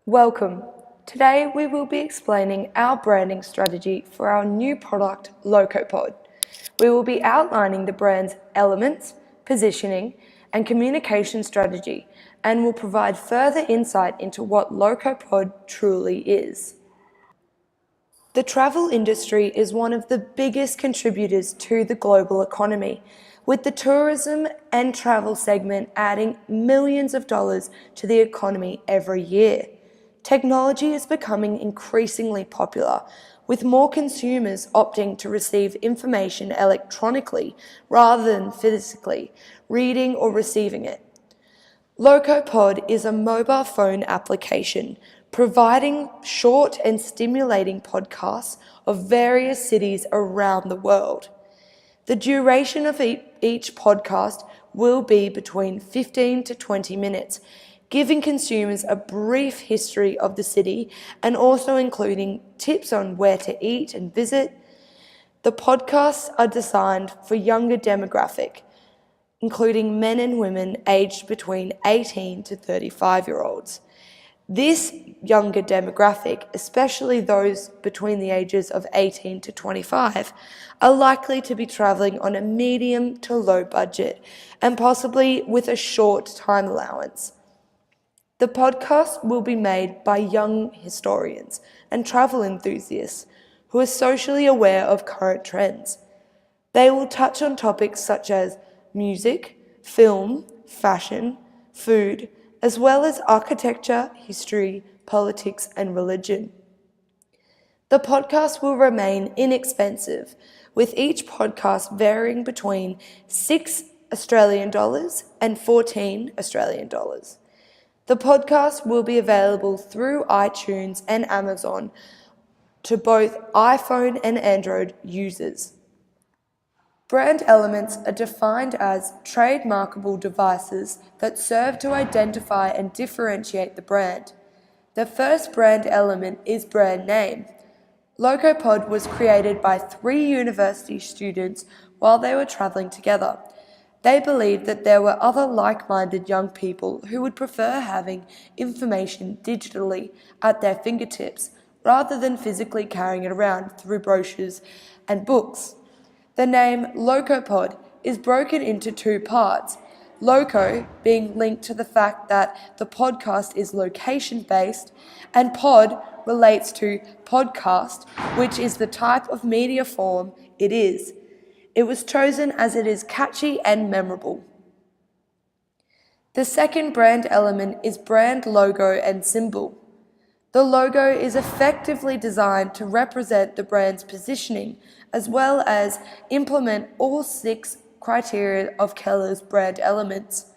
Welcome. Today we will be explaining our branding strategy for our new product, LocoPod. We will be outlining the brand's elements, positioning, and communication strategy, and will provide further insight into what LocoPod truly is. The travel industry is one of the biggest contributors to the global economy, with the tourism and travel segment adding millions of dollars to the economy every year. Technology is becoming increasingly popular, with more consumers opting to receive information electronically rather than physically, reading or receiving it. LocoPod is a mobile phone application providing short and stimulating podcasts of various cities around the world. The duration of each podcast will be between 15 to 20 minutes, giving consumers a brief history of the city and also including tips on where to eat and visit. The podcasts are designed for younger demographic, including men and women aged between 18 to 35-year-olds. This younger demographic, especially those between the ages of 18 to 25, are likely to be travelling on a medium to low budget and possibly with a short time allowance. The podcast will be made by young historians and travel enthusiasts who are socially aware of current trends. They will touch on topics such as music, film, fashion, food, as well as architecture, history, politics, and religion. The podcast will remain inexpensive, with each podcast varying between $6 Australian and $14 Australian. The podcast will be available through iTunes and Amazon to both iPhone and Android users. Brand elements are defined as trademarkable devices that serve to identify and differentiate the brand. The first brand element is brand name. LocoPod was created by 3 university students while they were travelling together. They believed that there were other like-minded young people who would prefer having information digitally at their fingertips rather than physically carrying it around through brochures and books. The name LocoPod is broken into 2 parts, Loco being linked to the fact that the podcast is location-based, and pod relates to podcast, which is the type of media form it is. It was chosen as it is catchy and memorable. The second brand element is brand logo and symbol. The logo is effectively designed to represent the brand's positioning, as well as implement all 6 criteria of Keller's brand elements.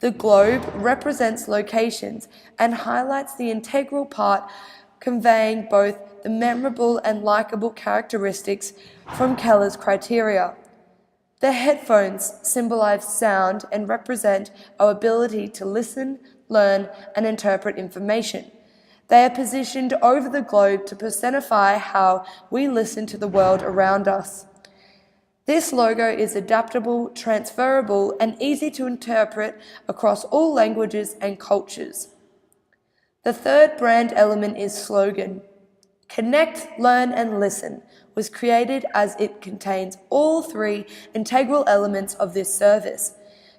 The globe represents locations and highlights the integral part, conveying both the memorable and likable characteristics from Keller's criteria. The headphones symbolize sound and represent our ability to listen, learn, and interpret information. They are positioned over the globe to personify how we listen to the world around us. This logo is adaptable, transferable, and easy to interpret across all languages and cultures. The third brand element is slogan. Connect, Learn, and Listen was created as it contains all 3 integral elements of this service.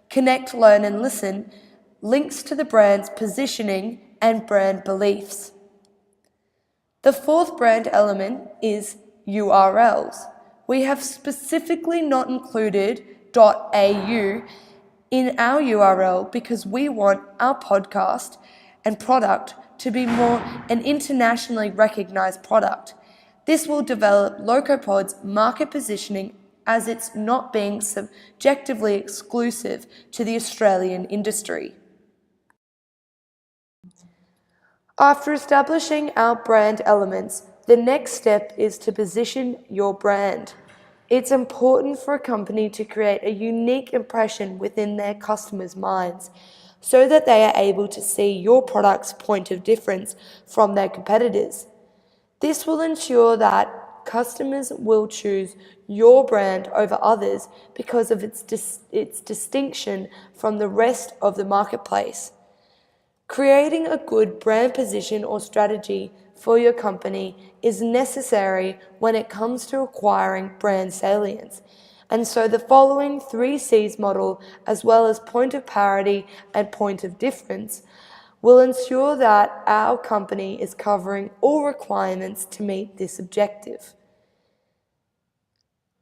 Connect, Learn, and Listen links to the brand's positioning and brand beliefs. The fourth brand element is URLs. We have specifically not included .au in our URL because we want our podcast and product to be more an internationally recognized product. This will develop LocoPod's market positioning as it's not being subjectively exclusive to the Australian industry. After establishing our brand elements, the next step is to position your brand. It's important for a company to create a unique impression within their customers' minds so that they are able to see your product's point of difference from their competitors. This will ensure that customers will choose your brand over others because of its distinction from the rest of the marketplace. Creating a good brand position or strategy for your company is necessary when it comes to acquiring brand salience. And so the following 3Cs model, as well as point of parity and point of difference, will ensure that our company is covering all requirements to meet this objective.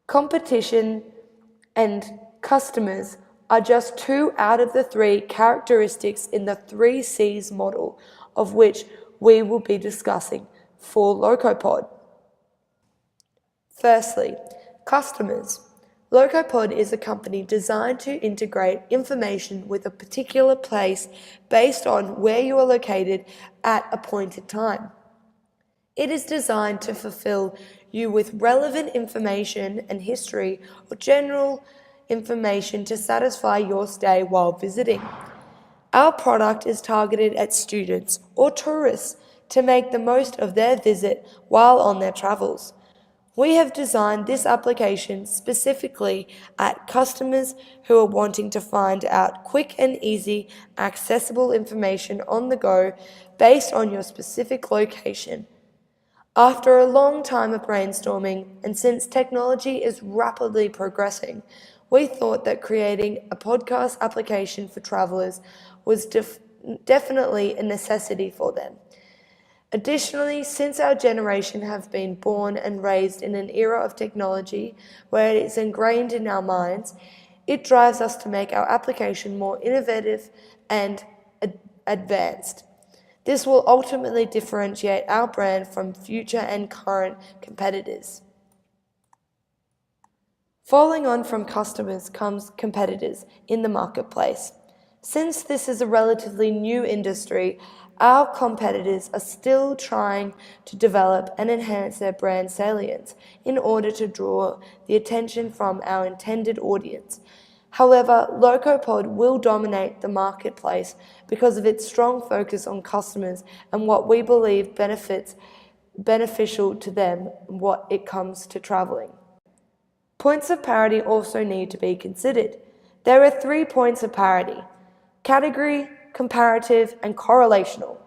Competition and customers are just 2 out of the 3 characteristics in the 3Cs model, of which we will be discussing for Locopod. Firstly, customers. Locopod is a company designed to integrate information with a particular place based on where you are located at a point in time. It is designed to fulfill you with relevant information and history or general information to satisfy your stay while visiting. Our product is targeted at students or tourists to make the most of their visit while on their travels. We have designed this application specifically at customers who are wanting to find out quick and easy, accessible information on the go based on your specific location. After a long time of brainstorming, and since technology is rapidly progressing, we thought that creating a podcast application for travelers was definitely a necessity for them. Additionally, since our generation have been born and raised in an era of technology where it is ingrained in our minds, it drives us to make our application more innovative and advanced. This will ultimately differentiate our brand from future and current competitors. Following on from customers comes competitors in the marketplace. Since this is a relatively new industry, our competitors are still trying to develop and enhance their brand salience in order to draw the attention from our intended audience. However, Locopod will dominate the marketplace because of its strong focus on customers and what we believe beneficial to them when it comes to traveling. Points of parity also need to be considered. There are 3 points of parity: category, comparative, and correlational.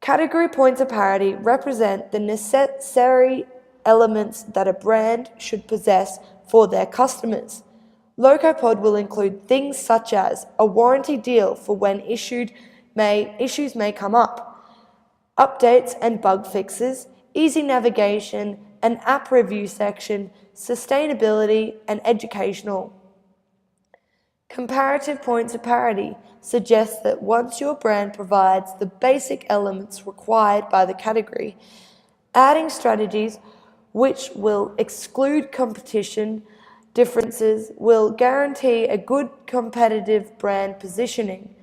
Category points of parity represent the necessary elements that a brand should possess for their customers. Locopod will include things such as a warranty deal for when issues may come up, updates and bug fixes, easy navigation, an app review section, sustainability, and educational. Comparative points of parity suggest that once your brand provides the basic elements required by the category, adding strategies which will exclude competition differences will guarantee a good competitive brand positioning.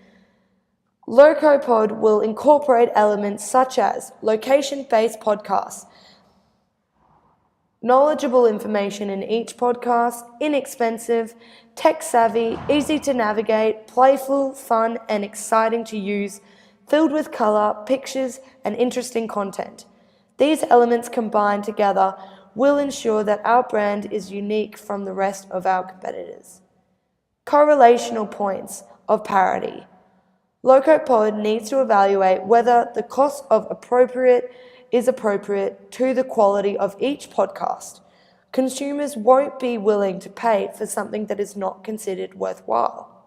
Locopod will incorporate elements such as location-based podcasts, knowledgeable information in each podcast, inexpensive, tech-savvy, easy to navigate, playful, fun, and exciting to use, filled with color, pictures, and interesting content. These elements combined together will ensure that our brand is unique from the rest of our competitors. Correlational points of parity. Locopod needs to evaluate whether the cost of is appropriate to the quality of each podcast. Consumers won't be willing to pay for something that is not considered worthwhile.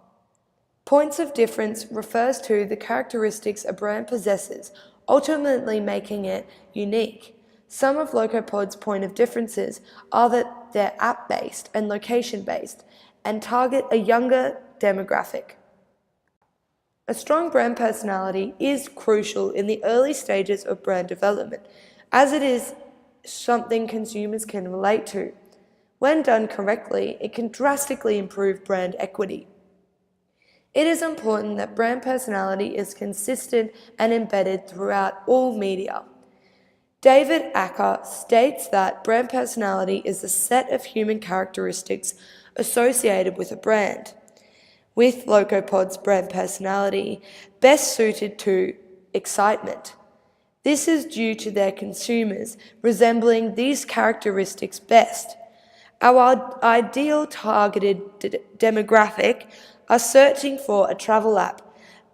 Points of difference refers to the characteristics a brand possesses, ultimately making it unique. Some of Locopod's point of differences are that they're app-based and location-based and target a younger demographic. A strong brand personality is crucial in the early stages of brand development, as it is something consumers can relate to. When done correctly, it can drastically improve brand equity. It is important that brand personality is consistent and embedded throughout all media. David Acker states that brand personality is a set of human characteristics associated with a brand, with Locopod's brand personality best suited to excitement. This is due to their consumers resembling these characteristics best. Our ideal targeted demographic are searching for a travel app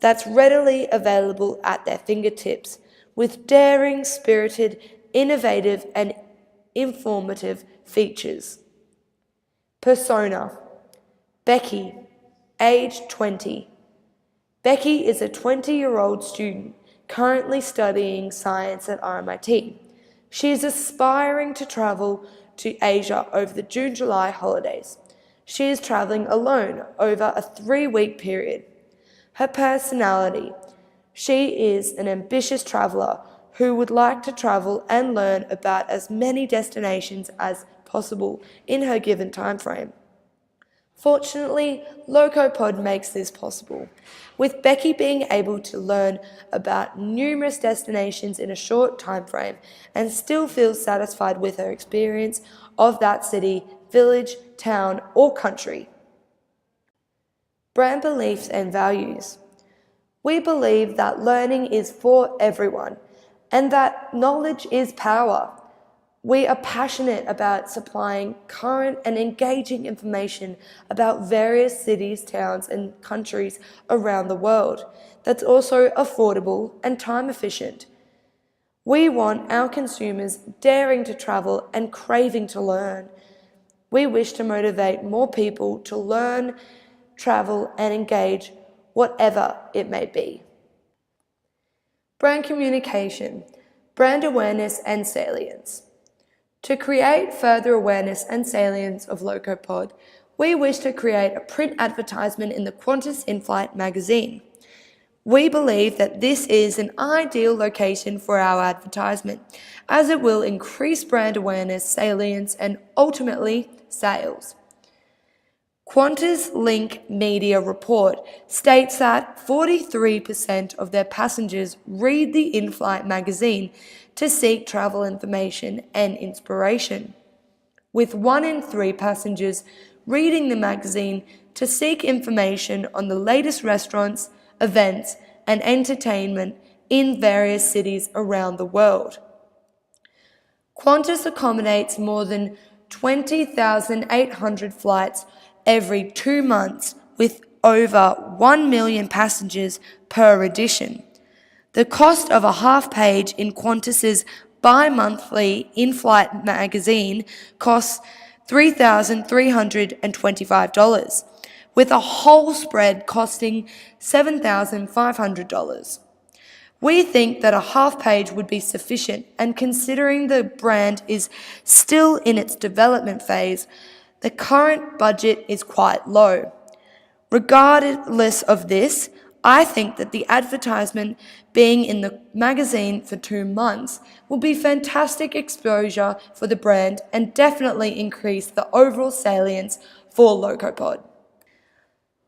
that's readily available at their fingertips, with daring, spirited, innovative, and informative features. Persona: Becky, age 20. Becky is a 20-year-old student currently studying science at RMIT. She is aspiring to travel to Asia over the June-July holidays. She is traveling alone over a 3-week period. Her personality: she is an ambitious traveler who would like to travel and learn about as many destinations as possible in her given time frame. Fortunately, LocoPod makes this possible, with Becky being able to learn about numerous destinations in a short time frame and still feel satisfied with her experience of that city, village, town, or country. Brand beliefs and values. We believe that learning is for everyone and that knowledge is power. We are passionate about supplying current and engaging information about various cities, towns, and countries around the world that's also affordable and time efficient. We want our consumers daring to travel and craving to learn. We wish to motivate more people to learn, travel, and engage, whatever it may be. Brand communication, brand awareness and salience. To create further awareness and salience of LocoPod, we wish to create a print advertisement in the Qantas in-flight magazine. We believe that this is an ideal location for our advertisement, as it will increase brand awareness, salience, and ultimately sales. Qantas Link Media report states that 43% of their passengers read the in-flight magazine to seek travel information and inspiration, with 1 in 3 passengers reading the magazine to seek information on the latest restaurants, events, and entertainment in various cities around the world. Qantas accommodates more than 20,800 flights every 2 months, with over 1 million passengers per edition. The cost of a half page in Qantas's bi-monthly in-flight magazine costs $3,325, with a whole spread costing $7,500. We think that a half page would be sufficient, and considering the brand is still in its development phase, the current budget is quite low. Regardless of this, I think that the advertisement being in the magazine for 2 months will be fantastic exposure for the brand and definitely increase the overall salience for LocoPod.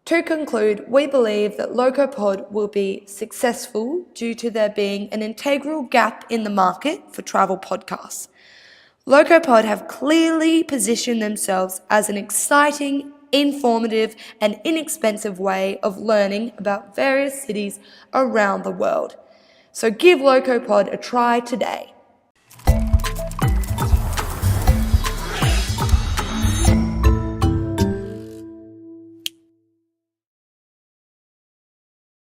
To conclude, we believe that LocoPod will be successful due to there being an integral gap in the market for travel podcasts. LocoPod have clearly positioned themselves as an exciting, informative, and inexpensive way of learning about various cities around the world. So give LocoPod a try today.